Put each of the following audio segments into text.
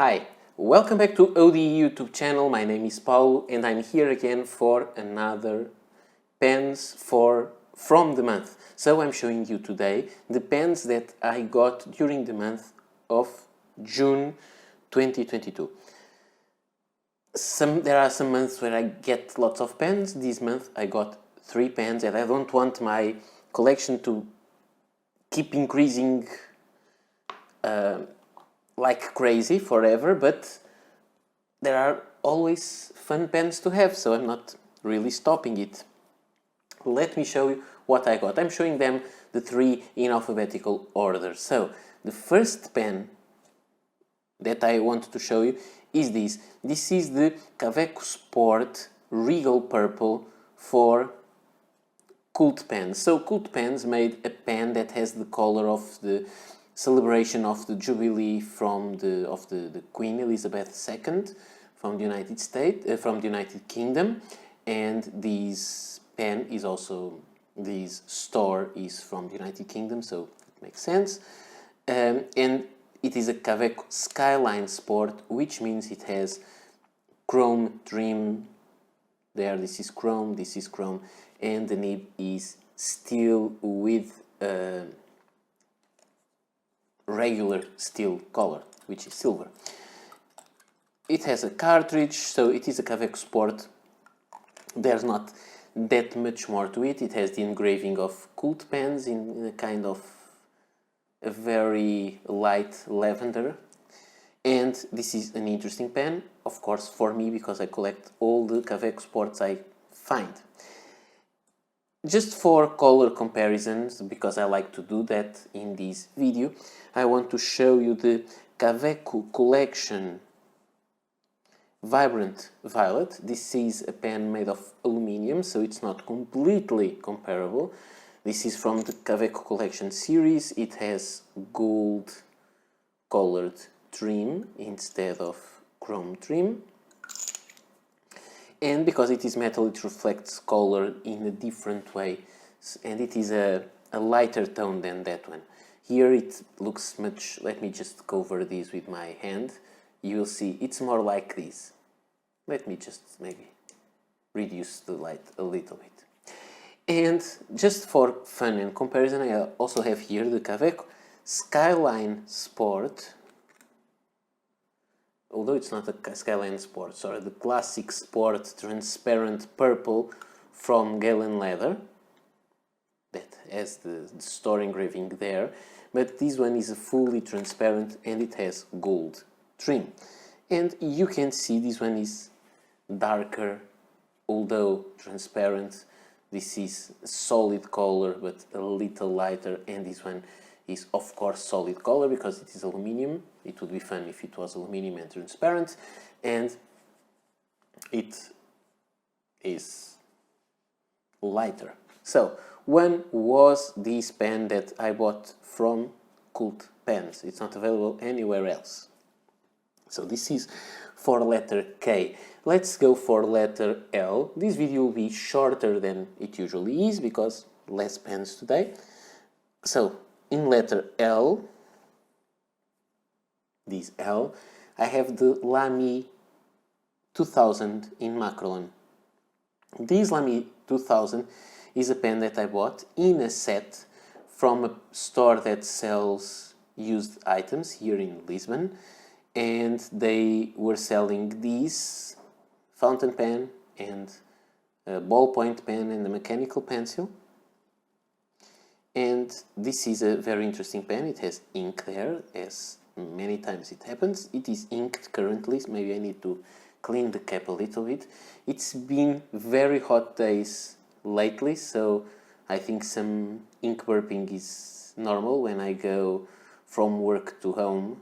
Hi, welcome back to ODE YouTube channel. My name is Paulo and I'm here again for another pens from the month. So I'm showing you today the pens that I got during the month of June 2022. There are some months where I get lots of pens. This month I got 3 pens and I don't want my collection to keep increasing like crazy forever, but there are always fun pens to have, so I'm not really stopping it. Let me show you what I got. I'm showing them the 3 in alphabetical order. So the first pen that I want to show you is this. This is the Kaweco Sport Regal Purple for Cult Pens. So Cult Pens made a pen that has the color of the celebration of the Jubilee of the Queen Elizabeth II from the United States, from the United Kingdom, and this pen is also, this store is from the United Kingdom, so it makes sense. And it is a Kaweco Skyline Sport, which means it has chrome trim. There, this is chrome, and the nib is steel with regular steel color, which is silver. It has a cartridge, so it is a Kaweco Sport. There's not that much more to it. It has the engraving of Cult pens in a kind of a very light lavender. And this is an interesting pen, of course, for me, because I collect all the Kaweco Sports I find. Just for color comparisons, because I like to do that in this video, I want to show you the Kaweco Collection Vibrant Violet. This is a pen made of aluminium, so it's not completely comparable. This is from the Kaweco Collection series. It has gold colored trim instead of chrome trim. And because it is metal, it reflects color in a different way, and it is a lighter tone than that one. Here it looks much, let me just cover this with my hand. You will see it's more like this. Let me just maybe reduce the light a little bit. And just for fun and comparison, I also have here the Kaweco Skyline Sport. Although it's not a Skyline Sport, sorry, the Classic Sport Transparent Purple from Galen leather that has the store engraving there, but this one is fully transparent and it has gold trim. And you can see this one is darker, although transparent. This is solid color but a little lighter, and this one is of course solid color because it is aluminium. It would be fun if it was aluminium and transparent, and it is lighter. So when was this pen that I bought from Cult Pens? It's not available anywhere else. So this is for letter K. Let's go for letter L. This video will be shorter than it usually is because less pens today. So in letter L, this L, I have the Lamy 2000 in Macrolon. This Lamy 2000 is a pen that I bought in a set from a store that sells used items here in Lisbon, and they were selling this fountain pen and a ballpoint pen and a mechanical pencil. And this is a very interesting pen. It has ink there, as many times it happens. It is inked currently, so maybe I need to clean the cap a little bit. It's been very hot days lately, so I think some ink burping is normal when I go from work to home,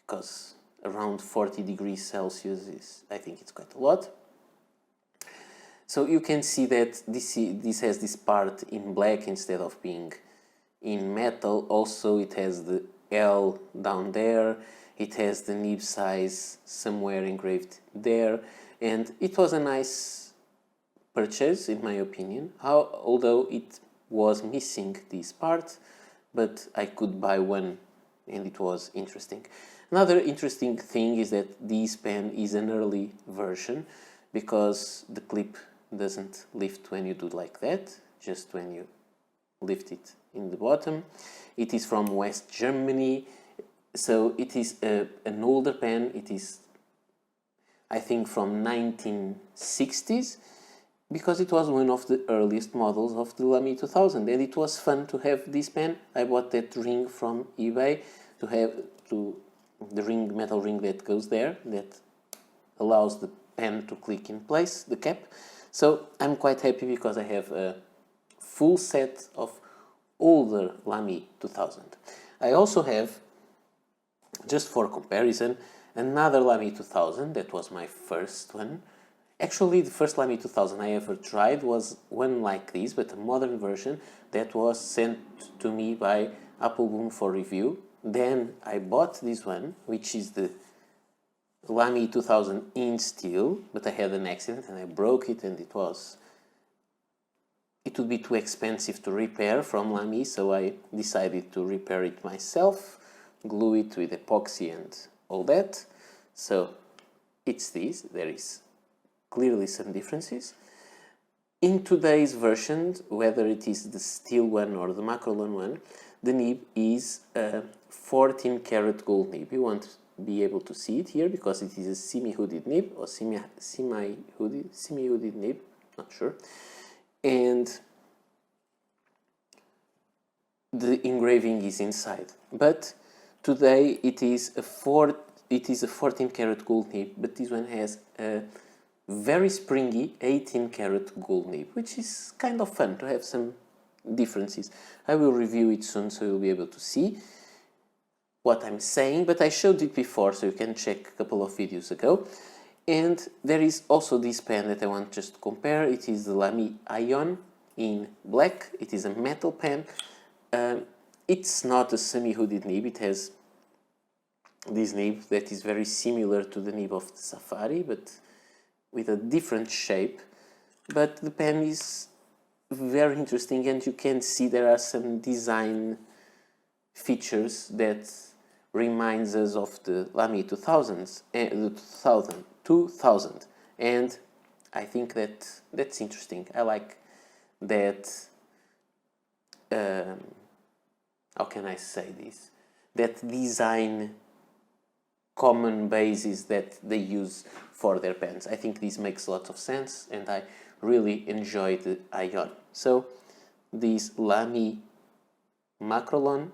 because around 40 degrees Celsius is, I think it's quite a lot. So you can see that this has this part in black instead of being in metal. Also it has the L down there, it has the nib size somewhere engraved there, and it was a nice purchase in my opinion, although it was missing this part, but I could buy one and it was interesting. Another interesting thing is that this pen is an early version because the clip doesn't lift when you do like that, just when you lift it in the bottom. It is from West Germany, so it is an older pen. It is, I think, from 1960s, because it was one of the earliest models of the Lamy 2000, and it was fun to have this pen. I bought that ring from eBay to have the ring, metal ring that goes there, that allows the pen to click in place, the cap. So I'm quite happy because I have a full set of older Lamy 2000. I also have, just for comparison, another Lamy 2000 that was my first one. Actually, the first Lamy 2000 I ever tried was one like this, but a modern version that was sent to me by Appleboom for review. Then I bought this one, which is the Lamy 2000 in steel, but I had an accident and I broke it, and it would be too expensive to repair from Lamy, so I decided to repair it myself, glue it with epoxy and all that. So it's this. There is clearly some differences. In today's version, whether it is the steel one or the Macrolon one, the nib is a 14 karat gold nib. You won't be able to see it here because it is a semi-hooded nib or semi-hooded nib, not sure. And the engraving is inside. But today it is a 14 karat gold nib, but this one has a very springy 18 karat gold nib, which is kind of fun to have some differences. I will review it soon, so you'll be able to see what I'm saying, but I showed it before, so you can check a couple of videos ago. And there is also this pen that I want just to compare. It is the Lamy Ion in black. It is a metal pen. It's not a semi-hooded nib. It has this nib that is very similar to the nib of the Safari, but with a different shape. But the pen is very interesting, and you can see there are some design features that reminds us of the Lamy 2000s, the 2000, and I think that's interesting. I like that. How can I say this? That design common basis that they use for their pens. I think this makes a lot of sense, and I really enjoy the Ion. So this Lamy Macrolon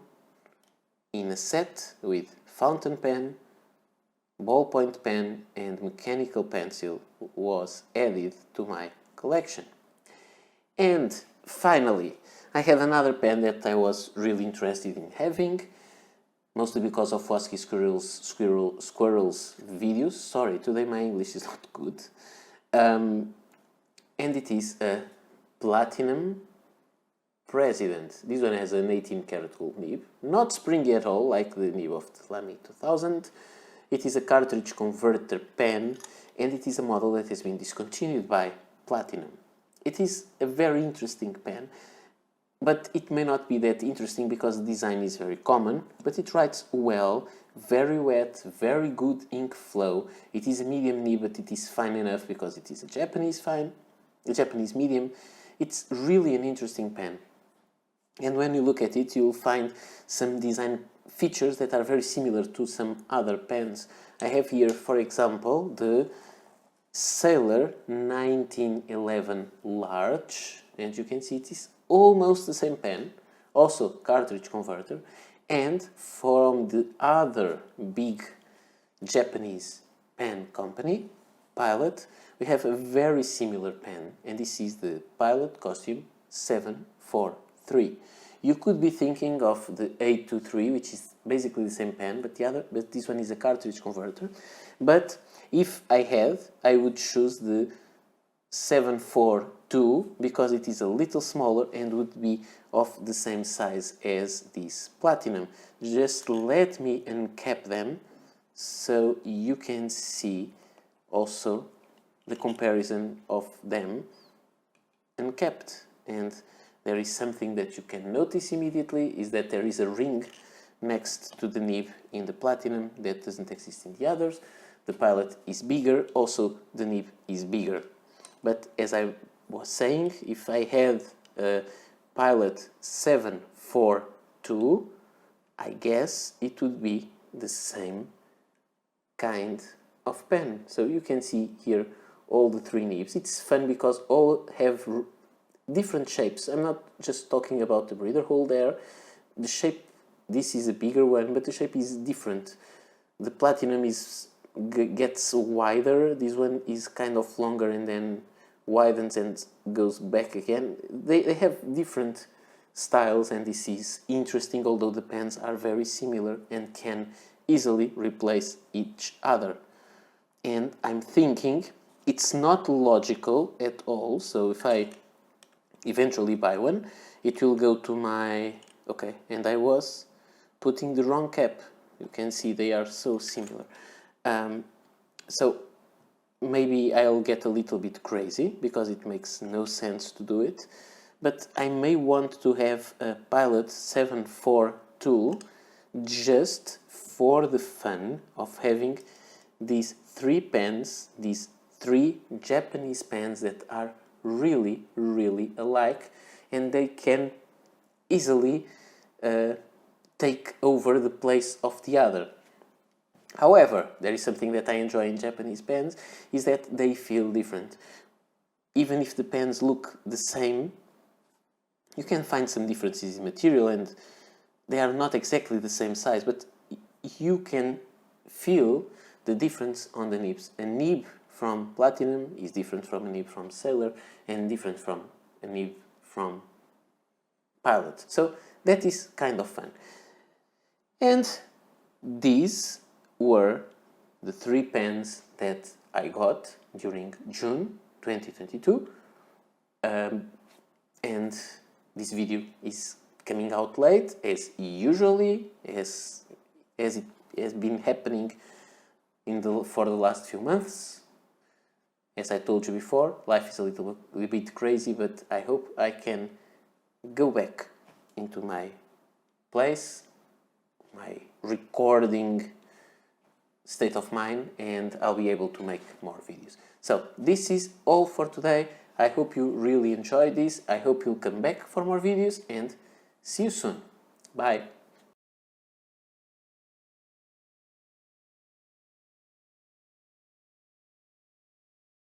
in a set with fountain pen, ballpoint pen and mechanical pencil was added to my collection. And finally, I have another pen that I was really interested in having, mostly because of Fosky Squirrel's videos. Sorry, today my English is not good. And it is a Platinum President. This one has an 18 karat gold nib, not springy at all like the nib of the Lamy 2000. It is a cartridge converter pen, and it is a model that has been discontinued by Platinum. It is a very interesting pen, but it may not be that interesting because the design is very common, but it writes well, very wet, very good ink flow. It is a medium nib, but it is fine enough because it is a Japanese medium. It's really an interesting pen. And when you look at it, you'll find some design features that are very similar to some other pens. I have here, for example, the Sailor 1911 Large, and you can see it is almost the same pen, also cartridge converter. And from the other big Japanese pen company, Pilot, we have a very similar pen, and this is the Pilot Costume 743. You could be thinking of the 823, which is basically the same pen, but this one is a cartridge converter. But if I had, I would choose the 742 because it is a little smaller and would be of the same size as this Platinum. Just let me uncap them so you can see also the comparison of them uncapped. And there is something that you can notice immediately, is that there is a ring next to the nib in the Platinum that doesn't exist in the others. The Pilot is bigger, also the nib is bigger. But as I was saying, if I had a Pilot 742, I guess it would be the same kind of pen. So you can see here all the three nibs. It's fun because all have different shapes. I'm not just talking about the breather hole there. The shape, this is a bigger one, but the shape is different. The Platinum gets wider. This one is kind of longer and then widens and goes back again. They have different styles, and this is interesting, although the pens are very similar and can easily replace each other. And I'm thinking it's not logical at all, so if I eventually buy one, it will go to my... Okay, and I was putting the wrong cap. You can see they are so similar. So maybe I'll get a little bit crazy because it makes no sense to do it, but I may want to have a Pilot 742 just for the fun of having these three pens, these three Japanese pens that are really, really alike, and they can easily take over the place of the other. However, there is something that I enjoy in Japanese pens, is that they feel different. Even if the pens look the same, you can find some differences in material and they are not exactly the same size, but you can feel the difference on the nibs. A nib from Platinum is different from a nib from Sailor and different from a nib from Pilot. So that is kind of fun. And these were the three pens that I got during June 2022. And this video is coming out late, as usually, as it has been happening for the last few months. As I told you before, life is a little bit crazy, but I hope I can go back into my place, my recording state of mind, and I'll be able to make more videos. So this is all for today. I hope you really enjoyed this. I hope you'll come back for more videos, and see you soon. Bye.